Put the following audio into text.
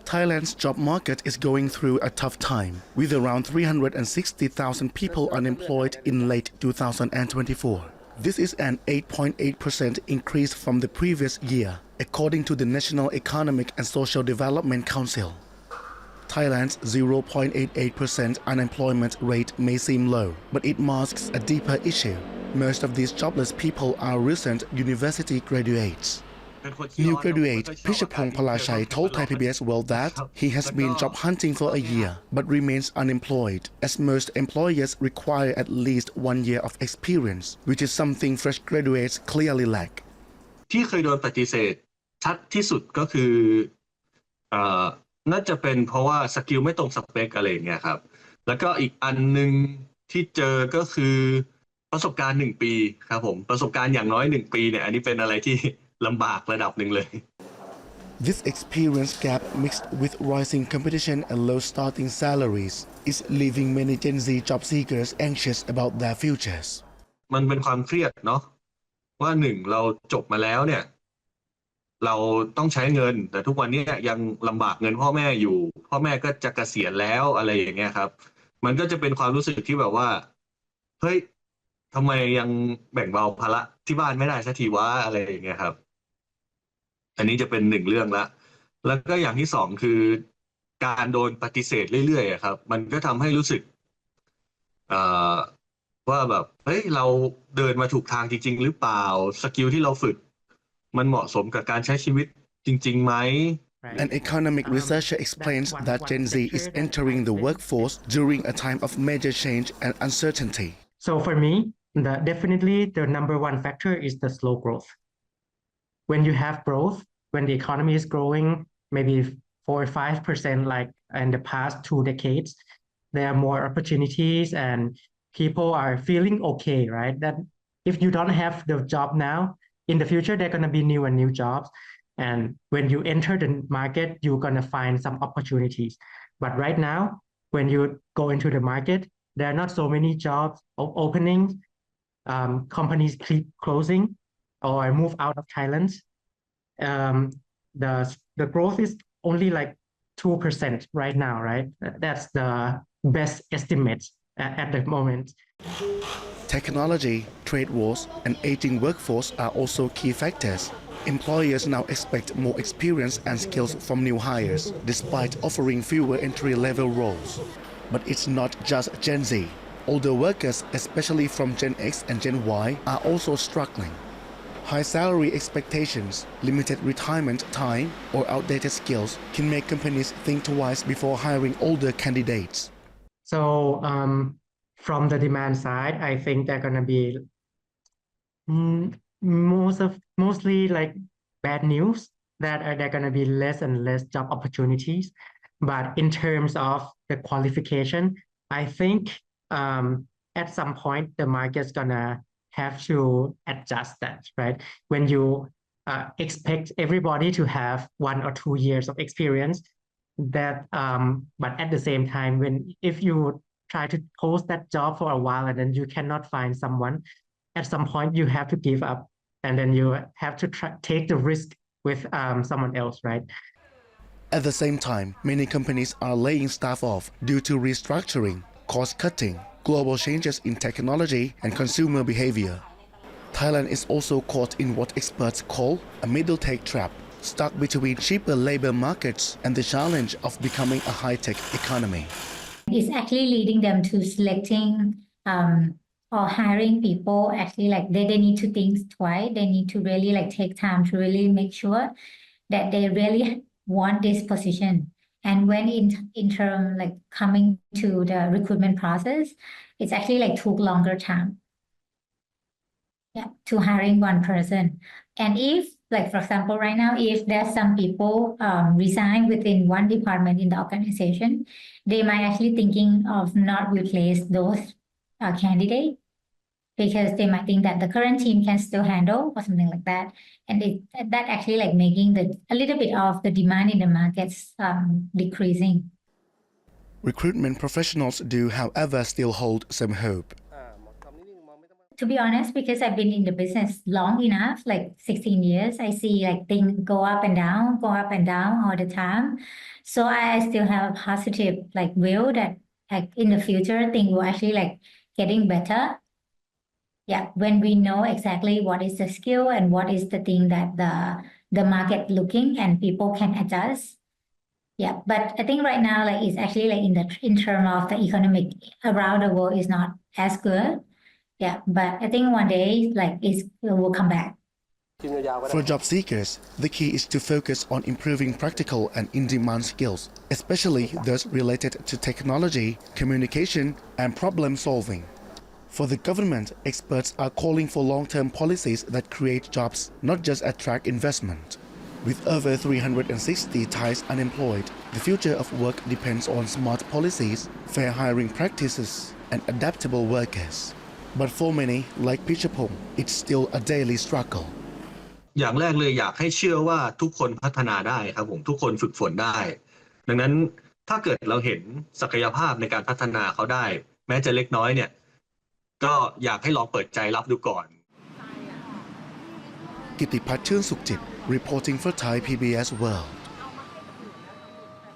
Thailand's job market is going through a tough time, with around 360,000 people unemployed in late 2024. This is an 8.8% increase from the previous year, according to the National Economic and Social Development Council. Thailand's 0.88% unemployment rate may seem low, but it masks a deeper issue. Most of these jobless people are recent university graduates. New graduate Pishapong Palachai told Thai PBS World that he has been job hunting for a year but remains unemployed, as most employers require at least 1 year of experience, which is something fresh graduates clearly lack. ที่เคยโดนปฏิเสธชัดที่สุดก็คือน่าจะเป็นเพราะว่าสกิลไม่ตรงสเปคอะไรอย่างเงี้ยครับแล้วก็อีกอันนึงที่เจอก็คือประสบการณ์1 ปีครับผมประสบการณ์อย่างน้อย1 ปีเนี่ยอันนี้เป็นอะไรที่ลำบากระดับหนึ่งเลย This experience gap mixed with rising competition and low starting salaries is leaving many Gen Z job seekers anxious about their futures. มันเป็นความเครียดเนาะว่า1เราจบมาแล้วเนี่ยเราต้องใช้เงินแต่ทุกวันนี้ยังลำบากเงินพ่อแม่อยู่พ่อแม่ก็จะเกษียณแล้วอะไรอย่างเงี้ยครับมันก็จะเป็นความรู้สึกที่แบบว่าเฮ้ยทำไมยังแบ่งเบาภาระที่บ้านไม่ได้สักทีวะอะไรอย่างเงี้ยครับอันนี้จะเป็น1 เรื่องละแล้วก็อย่างที่2คือการโดนปฏิเสธเรื่อยๆครับมันก็ทำให้รู้สึกว่าแบบเฮ้ยเราเดินมาถูกทางจริงๆหรือเปล่าสกิลที่เราฝึกมันเหมาะสมกับการใช้ชีวิตจริงๆไหม An economic researcher explains that Gen Z is entering the workforce during a time of major change and uncertainty. So for me, definitely the number one factor is the slow growth. When you have growth, when the economy is growing, maybe 4 or 5% like in the past 2 decades, there are more opportunities and people are feeling okay, right? That if you don't have the job now, in the future, there are going to be new jobs. And when you enter the market, you're going to find some opportunities. But right now, when you go into the market, there are not so many jobs openings. Companies keep closing or move out of Thailand. The growth is only like 2% right now, right? That's the best estimate at the moment. Technology, trade wars, and aging workforce are also key factors. Employers now expect more experience and skills from new hires, despite offering fewer entry-level roles. But it's not just Gen Z. Older workers, especially from Gen X and Gen Y, are also struggling. High salary expectations, limited retirement time, or outdated skills can make companies think twice before hiring older candidates. So from the demand side, I think they're going to be mostly like bad news that there are going to be less and less job opportunities. But in terms of the qualification, I think at some point the market's going to have to adjust that, right? When you expect everybody to have 1 or 2 years of experience, that but at the same time, if you try to post that job for a while and then you cannot find someone, at some point you have to give up and then you have to take the risk with someone else, right? At the same time, many companies are laying staff off due to restructuring, cost cutting, global changes in technology and consumer behavior. Thailand is also caught in what experts call a middle take trap, stuck between cheaper labor markets and the challenge of becoming a high-tech economy. It's actually leading them to selecting or hiring people. Actually, like they need to think twice. They need to really like take time to really make sure that they really want this position. And when in term like coming to the recruitment process, it's actually like took longer time. Yeah, to hiring one person. And if like for example, right now, if there's some people resign within one department in the organization, they might actually thinking of not replace those candidates because they might think that the current team can still handle or something like that. And that actually like making a little bit of the demand in the markets decreasing. Recruitment professionals do, however, still hold some hope. to be honest, because I've been in the business long enough, like 16 years, I see like things go up and down all the time. So I still have a positive like view that like in the future things will actually like getting better. Yeah, when we know exactly what is the skill and what is the thing that the market looking and people can adjust. Yeah, but I think right now like it's actually like in terms of the economic around the world is not as good. Yeah, but I think one day like it will come back. For job seekers, the key is to focus on improving practical and in-demand skills, especially those related to technology, communication, and problem solving. For the government, experts are calling for long-term policies that create jobs, not just attract investment. With over 360 Thais unemployed, the future of work depends on smart policies, fair hiring practices, and adaptable workers. But for many, like Pichapong, it's still a daily struggle. อย่างแรกเลยอยากให้เชื่อว่าทุกคนพัฒนาได้ครับผมทุกคนฝึกฝนได้ ดังนั้นถ้าเกิดเราเห็นศักยภาพในการพัฒนาเขาได้ แม้จะเล็กน้อยเนี่ยก็อยากให้ลองเปิดใจรับดูก่อน Kittipat Chun Sukjit, reporting for Thai PBS World.